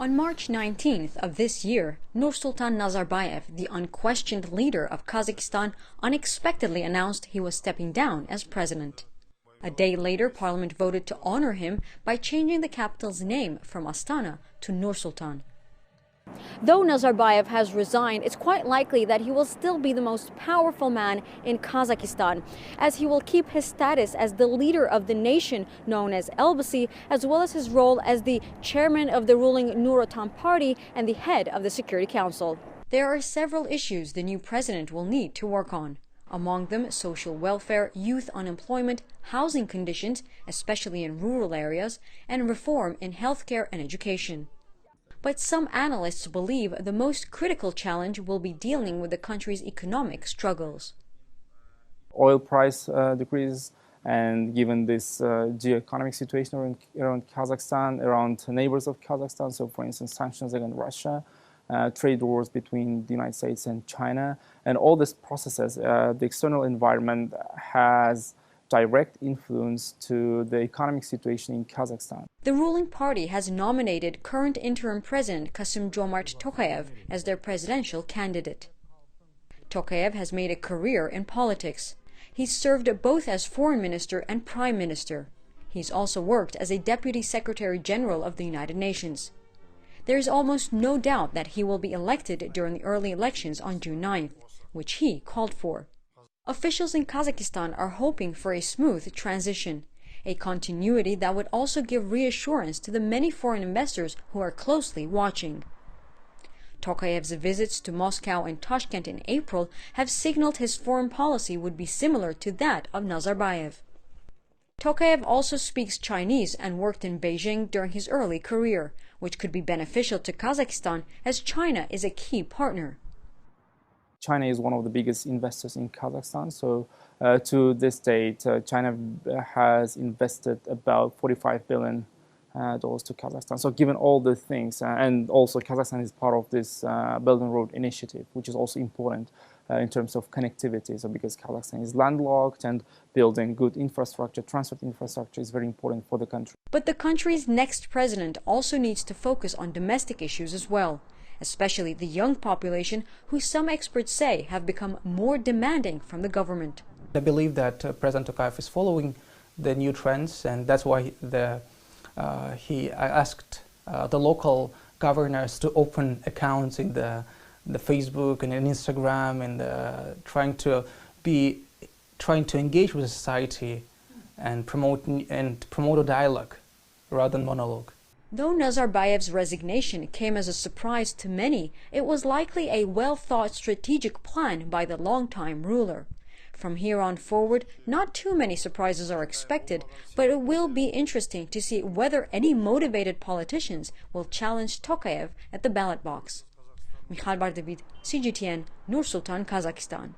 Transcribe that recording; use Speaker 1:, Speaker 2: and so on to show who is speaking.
Speaker 1: On March 19th of this year, Nursultan Nazarbayev, the unquestioned leader of Kazakhstan, unexpectedly announced he was stepping down as president. A day later, Parliament voted to honor him by changing the capital's name from Astana to Nursultan. Though Nazarbayev has resigned, it's quite likely that he will still be the most powerful man in Kazakhstan, as he will keep his status as the leader of the nation known as Elbasi, as well as his role as the chairman of the ruling Nursultan party and the head of the Security Council. There are several issues the new president will need to work on. Among them, social welfare, youth unemployment, housing conditions, especially in rural areas, and reform in healthcare and education. But some analysts believe the most critical challenge will be dealing with the country's economic struggles.
Speaker 2: Oil price decreases, and given this geoeconomic situation around Kazakhstan, around neighbors of Kazakhstan, so for instance sanctions against Russia, trade wars between the United States and China, and all these processes, the external environment has direct influence to the economic situation in Kazakhstan.
Speaker 1: The ruling party has nominated current interim president Kassym-Jomart Tokayev as their presidential candidate. Tokayev has made a career in politics. He's served both as foreign minister and prime minister. He's also worked as a deputy secretary general of the United Nations. There is almost no doubt that he will be elected during the early elections on June 9th, which he called for. Officials in Kazakhstan are hoping for a smooth transition, a continuity that would also give reassurance to the many foreign investors who are closely watching. Tokayev's visits to Moscow and Tashkent in April have signaled his foreign policy would be similar to that of Nazarbayev. Tokayev also speaks Chinese and worked in Beijing during his early career, which could be beneficial to Kazakhstan as China is a key partner.
Speaker 2: China is one of the biggest investors in Kazakhstan, so to this date, China has invested about $45 billion to Kazakhstan. So given all the things, and also Kazakhstan is part of this Belt and Road Initiative, which is also important in terms of connectivity. So because Kazakhstan is landlocked, and building good infrastructure, transport infrastructure is very important for the country.
Speaker 1: But the country's next president also needs to focus on domestic issues as well, especially the young population, who some experts say have become more demanding from the government.
Speaker 3: I believe that President Tokayev is following the new trends, and that's why he asked the local governors to open accounts in the Facebook and in Instagram, and trying to engage with society and promote a dialogue rather than monologue.
Speaker 1: Though Nazarbayev's resignation came as a surprise to many, it was likely a well-thought strategic plan by the longtime ruler. From here on forward, not too many surprises are expected, but it will be interesting to see whether any motivated politicians will challenge Tokayev at the ballot box. Mikhail Bardavid, CGTN, Nursultan, Kazakhstan.